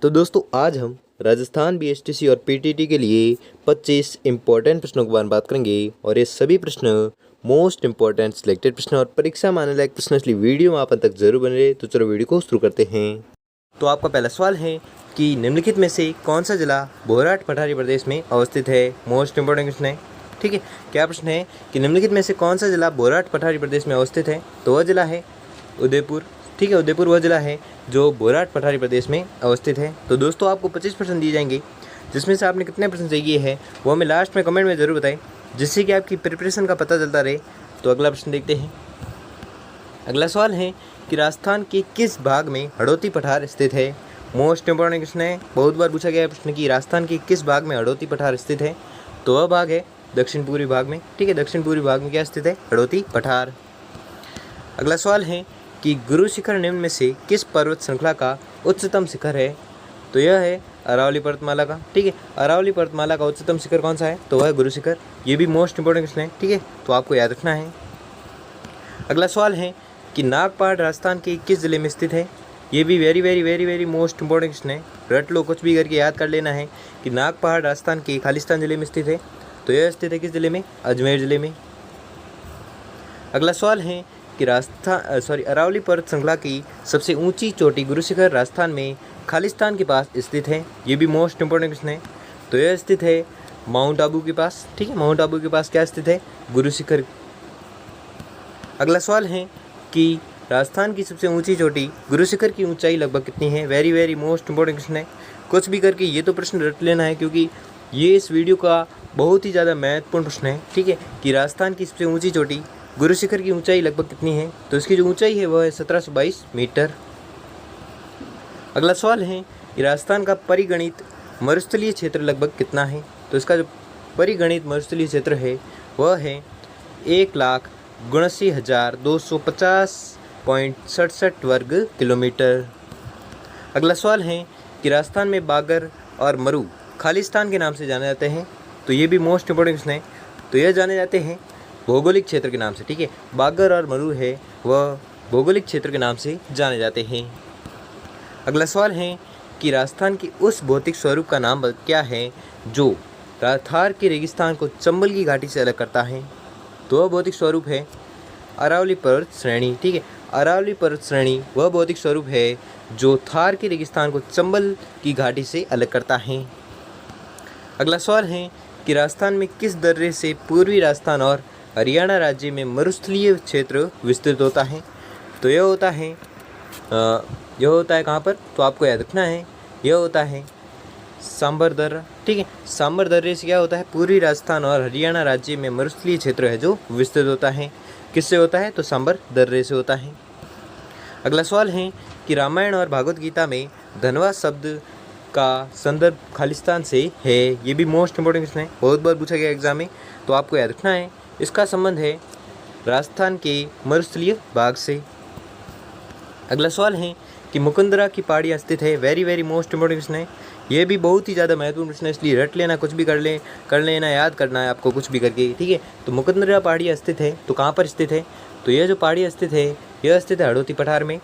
तो दोस्तों आज हम राजस्थान बीएसटीसी और पीटीटी के लिए 25 इम्पोर्टेंट प्रश्नों के बारे में बात करेंगे और ये सभी प्रश्न मोस्ट इम्पोर्टेंट सिलेक्टेड प्रश्न और परीक्षा में आने लायक प्रश्न, इसलिए वीडियो में आप अंत तक जरूर बने रहे। तो चलो वीडियो को शुरू करते हैं। तो आपका पहला सवाल है कि निम्नलिखित में से कौन सा जिला बोराट पठारी प्रदेश में अवस्थित है। मोस्ट इम्पोर्टेंट प्रश्न है, ठीक है। क्या प्रश्न है कि निम्नलिखित में से कौन सा जिला बोराट पठारी प्रदेश में अवस्थित है। तो वह जिला है उदयपुर, ठीक है। उदयपुर वह जिला है जो बोराट पठारी प्रदेश में अवस्थित है। तो दोस्तों आपको 25% दिए जाएंगे, जिसमें से आपने कितने प्रश्न चाहिए है वो हमें लास्ट में कमेंट में ज़रूर बताएं, जिससे कि आपकी प्रिपरेशन का पता चलता रहे। तो अगला प्रश्न देखते हैं। अगला सवाल है कि राजस्थान के किस भाग में हड़ौती पठार स्थित है। मोस्ट इंपॉर्टेंट प्रश्न है, बहुत बार पूछा गया है प्रश्न कि राजस्थान के किस भाग में हड़ौती पठार स्थित है। तो वह भाग है दक्षिण पूर्वी भाग में, ठीक है। दक्षिण पूर्वी भाग में क्या स्थित है, हड़ौती पठार। अगला सवाल है कि गुरु शिखर निम्न में से किस पर्वत श्रृंखला का उच्चतम शिखर है। तो यह है अरावली पर्वतमाला का, ठीक है। अरावली पर्वतमाला का उच्चतम शिखर कौन सा है, तो वह है गुरु शिखर। ये भी मोस्ट इंपॉर्टेंट क्वेश्चन है, ठीक है, तो आपको याद रखना है। अगला सवाल है कि नागपहाड़ राजस्थान के किस जिले में स्थित है। ये भी very very very very most important question है, रट लो, कुछ भी करके याद कर लेना है कि नागपहाड़ राजस्थान के खालिस्तान जिले में स्थित है। तो यह स्थित है किस जिले में, अजमेर जिले में। अगला सवाल है कि अरावली पर्वत श्रृंखला की सबसे ऊंची चोटी गुरु शिखर राजस्थान में खालिस्तान के पास स्थित है। ये भी मोस्ट इंपॉर्टेंट क्वेश्चन है। तो यह स्थित है माउंट आबू के पास, ठीक है। माउंट आबू के पास क्या स्थित है, गुरु शिखर। अगला सवाल है कि राजस्थान की सबसे ऊंची चोटी गुरु शिखर की ऊंचाई लगभग कितनी है। Very very most important question है, कुछ भी करके ये तो प्रश्न रट लेना है, क्योंकि ये इस वीडियो का बहुत ही ज़्यादा महत्वपूर्ण प्रश्न है, ठीक है। कि राजस्थान की सबसे ऊंची चोटी गुरु शिखर की ऊंचाई लगभग कितनी है। तो इसकी जो ऊंचाई है वह है 1722 मीटर। अगला सवाल है कि राजस्थान का परिगणित मरुस्थलीय क्षेत्र लगभग कितना है। तो इसका जो परिगणित मरुस्थलीय क्षेत्र है वह है 1,79,250.67 वर्ग किलोमीटर। अगला सवाल है कि राजस्थान में बागर और मरु खालिस्तान के नाम से जाने जाते हैं। तो ये भी मोस्ट इंपॉर्टेंट क्वेश्चन है। तो यह जाने जाते हैं भौगोलिक क्षेत्र के नाम से, ठीक है। बागर और मरु है वह भौगोलिक क्षेत्र के नाम से जाने जाते हैं। अगला सवाल है कि राजस्थान की उस भौतिक स्वरूप का नाम क्या है जो थार के रेगिस्तान को चंबल की घाटी से अलग करता है। तो वह भौतिक स्वरूप है अरावली पर्वत श्रेणी, ठीक है। अरावली पर्वत श्रेणी वह भौतिक स्वरूप है जो थार के रेगिस्तान को चंबल की घाटी से अलग करता है। अगला सवाल है कि राजस्थान में किस दर्रे से पूर्वी राजस्थान और हरियाणा राज्य में मरुस्थलीय क्षेत्र विस्तृत होता है। तो यह होता है कहाँ पर, तो आपको याद रखना है, यह होता है सांबर दर्रा, ठीक है। सांबर दर्रे से क्या होता है, पूर्वी राजस्थान और हरियाणा राज्य में मरुस्थलीय क्षेत्र है जो विस्तृत होता है। किससे होता है, तो सांबर दर्रे से होता है। अगला सवाल है कि रामायण और भागवत गीता में धनवा शब्द का संदर्भ खालिस्तान से है। ये भी मोस्ट इंपॉर्टेंट क्वेश्चन है, बहुत बार पूछा गया एग्जाम में, तो आपको याद रखना है। इसका संबंध है राजस्थान के मरुस्थलीय भाग से। अगला सवाल है कि मुकुंदरा की पहाड़ियाँ स्थित है। Very very most important question है, ये भी बहुत ही ज़्यादा महत्वपूर्ण प्रश्न है, इसलिए रट लेना, कुछ भी कर लेना, याद करना है आपको कुछ भी करके, ठीक है। तो मुकुंदरा पहाड़ियाँ स्थित है, तो कहाँ पर स्थित है, तो यह जो पहाड़ियाँ स्थित है यह स्थित है हड़ौती पठार में।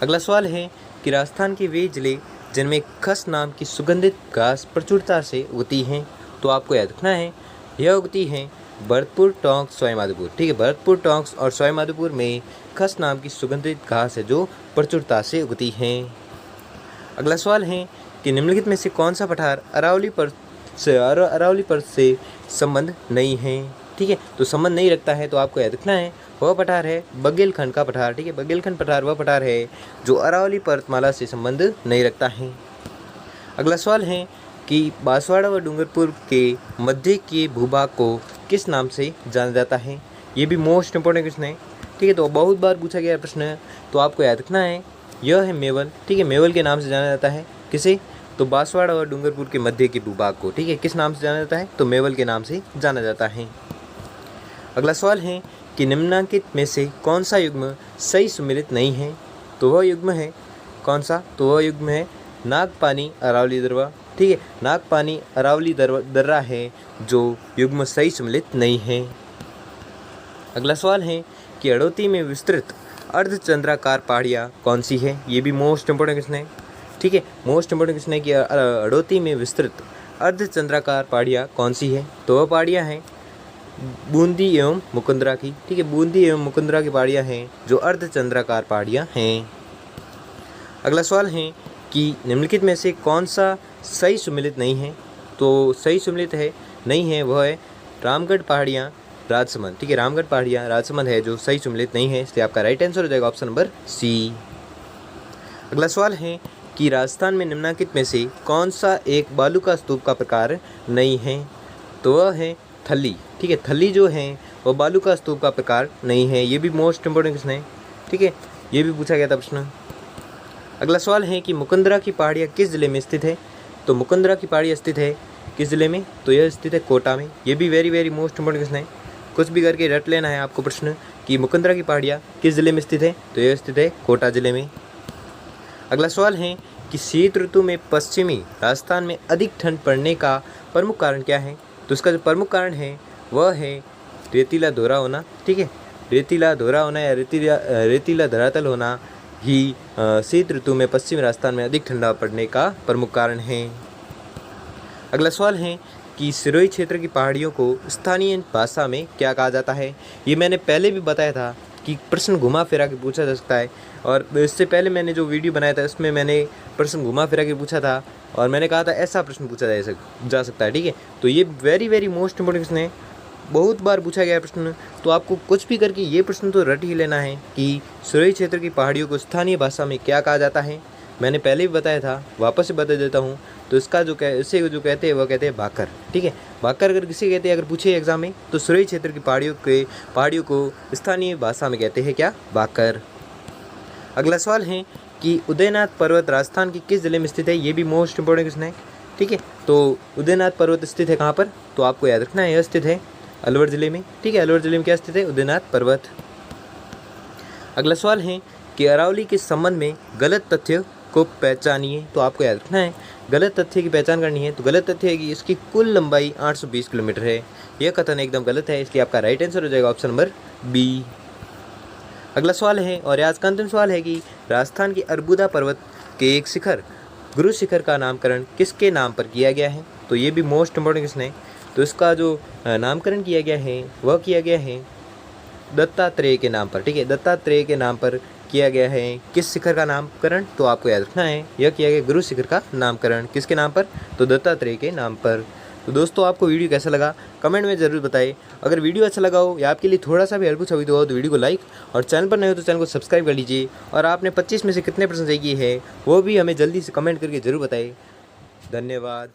अगला सवाल है कि राजस्थान के वे जिले जिनमें खस नाम की सुगंधित घास प्रचुरता से उगती हैं। तो आपको याद रखना है, यह उगती हैं भरतपुर, टोंक, सवाईमाधोपुर, ठीक है। भरतपुर, टोंक और सवाईमाधोपुर में खस नाम की सुगंधित घास है जो प्रचुरता से उगती हैं। अगला सवाल है कि निम्नलिखित में से कौन सा पठार अरावली पर्वत से संबंध नहीं है, ठीक है। तो संबंध नहीं रखता है, तो आपको याद रखना है वह पठार है बघेलखंड का पठार, ठीक है। बघेलखंड पठार वह पठार है जो अरावली पर्वतमाला से संबंध नहीं रखता है। अगला सवाल है कि बांसवाड़ा व डूंगरपुर के मध्य के भूभाग को किस नाम से जाना जाता है। ये भी मोस्ट इंपॉर्टेंट क्वेश्चन है, ठीक है। तो बहुत बार पूछा गया प्रश्न है, तो आपको याद रखना है, यह है मेवल, ठीक है। मेवल के नाम से जाना जाता है किसे, तो बांसवाड़ा और डूंगरपुर के मध्य के भूभाग को, ठीक है, किस नाम से जाना जाता है, तो मेवल के नाम से जाना जाता है। अगला सवाल है कि निम्नलिखित में से कौन सा युग्म सही सुमेलित नहीं है। तो वह युग्म है कौन सा, तो वह युग्म है नागपानी अरावली दर्रा, ठीक है। नागपानी अरावली दर्रा है जो युग्म सही सम्मिलित नहीं है। अगला सवाल है कि हड़ौती में विस्तृत अर्धचंद्राकार पहाड़ियाँ कौन सी है। ये भी मोस्ट इंपॉर्टेंट क्वेश्चन है, ठीक है। मोस्ट इंपॉर्टेंट क्वेश्चन है कि हड़ौती में विस्तृत अर्धचंद्राकार पहाड़ियाँ कौन सी है? तो वह पहाड़ियाँ हैं बूंदी एवं मुकुंदरा की। ठीक है, बूंदी एवं मुकुंदरा की पहाड़ियाँ हैं जो अर्धचंद्राकार पहाड़ियाँ हैं। अगला सवाल है कि निम्नलिखित में से कौन सा सही सुमेलित नहीं है? तो सही सुमेलित है नहीं है वह है रामगढ़ पहाड़ियाँ राजसमंद। ठीक है, रामगढ़ पहाड़ियाँ राजसमंद है जो सही सुमेलित नहीं है, इसलिए आपका राइट आंसर हो जाएगा ऑप्शन नंबर सी। अगला सवाल है कि राजस्थान में निम्नलिखित में से कौन सा एक बालू का स्तूप का प्रकार नहीं है? तो वह है थली। ठीक है, थली जो है वह बालू का स्तूप का प्रकार नहीं है। ये भी मोस्ट इंपॉर्टेंट क्वेश्चन है। ठीक है, ये भी पूछा गया था प्रश्न। अगला सवाल है कि मुकुंदरा की पहाड़ियाँ किस जिले में स्थित है? तो मुकुंदरा की पहाड़ियाँ स्थित है किस जिले में? तो यह स्थित है कोटा में। ये भी वेरी मोस्ट इंपॉर्टेंट क्वेश्चन है, कुछ भी करके रट लेना है आपको प्रश्न कि मुकुंदरा की पहाड़ियाँ किस जिले में स्थित है? तो यह स्थित है कोटा जिले में। अगला सवाल है कि शीत ऋतु में पश्चिमी राजस्थान में अधिक ठंड पड़ने का प्रमुख कारण क्या है? तो इसका जो प्रमुख कारण है वह है रेतीला धोरा होना। ठीक है, रेतीला धोरा होना या रेतीला धरातल होना ही शीत ऋतु में पश्चिमी राजस्थान में अधिक ठंडा पड़ने का प्रमुख कारण है। अगला सवाल है कि सिरोही क्षेत्र की पहाड़ियों को स्थानीय भाषा में क्या कहा जाता है? ये मैंने पहले भी बताया था कि प्रश्न घुमा फिरा के पूछा जा सकता है, और इससे पहले मैंने जो वीडियो बनाया था उसमें मैंने प्रश्न घुमा फिरा के पूछा था और मैंने कहा था ऐसा प्रश्न पूछा जा सकता है। ठीक है, तो ये वेरी मोस्ट इंपॉर्टेंट क्वेश्चन है, बहुत बार पूछा गया प्रश्न, तो आपको कुछ भी करके ये प्रश्न तो रट ही लेना है कि सिरोही क्षेत्र की पहाड़ियों को स्थानीय भाषा में क्या कहा जाता है। मैंने पहले भी बताया था, वापस से बता देता हूँ। तो इसका इसे जो कहते हैं वह कहते हैं भाकर। ठीक है, भाकर अगर किसे कहते हैं अगर पूछे एग्जाम में, तो सिरोही क्षेत्र की पहाड़ियों को स्थानीय भाषा में कहते हैं क्या? भाकर। अगला सवाल है कि उदयनाथ पर्वत राजस्थान की किस जिले में स्थित है? ये भी मोस्ट इंपॉर्टेंट क्वेश्चन है। ठीक है, तो उदयनाथ पर्वत स्थित है कहाँ पर? तो आपको याद रखना है यह स्थित है अलवर जिले में। ठीक है, अलवर जिले में क्या स्थित है? उदयनाथ पर्वत। अगला सवाल है कि अरावली के संबंध में गलत तथ्य को पहचानिए। तो आपको याद रखना है गलत तथ्य की पहचान करनी है। तो गलत तथ्य है कि इसकी कुल लंबाई 820 किलोमीटर है। यह कथन एकदम गलत है, इसलिए आपका राइट आंसर हो जाएगा ऑप्शन नंबर बी। अगला सवाल है और आज का अंतिम सवाल है कि राजस्थान के अरबुदा पर्वत के एक शिखर गुरु शिखर का नामकरण किसके नाम पर किया गया है? तो ये भी मोस्ट इंपॉर्टेंट क्वेश्चन है। तो इसका जो नामकरण किया गया है वह किया गया है दत्तात्रेय के नाम पर। ठीक है, दत्तात्रेय के नाम पर किया गया है। किस शिखर का नामकरण? तो आपको याद रखना है यह किया गया गुरु शिखर का नामकरण। किसके नाम पर? तो दत्तात्रेय के नाम पर। तो दोस्तों आपको वीडियो कैसा लगा कमेंट में ज़रूर बताएं। अगर वीडियो अच्छा लगा हो या आपके लिए थोड़ा सा भी हेल्पफुल साबित हो तो वीडियो को लाइक और चैनल पर नए हो तो चैनल को सब्सक्राइब कर लीजिए। और आपने 25 में से कितने % सही किए हैं वो भी हमें जल्दी से कमेंट करके ज़रूर बताएं। धन्यवाद।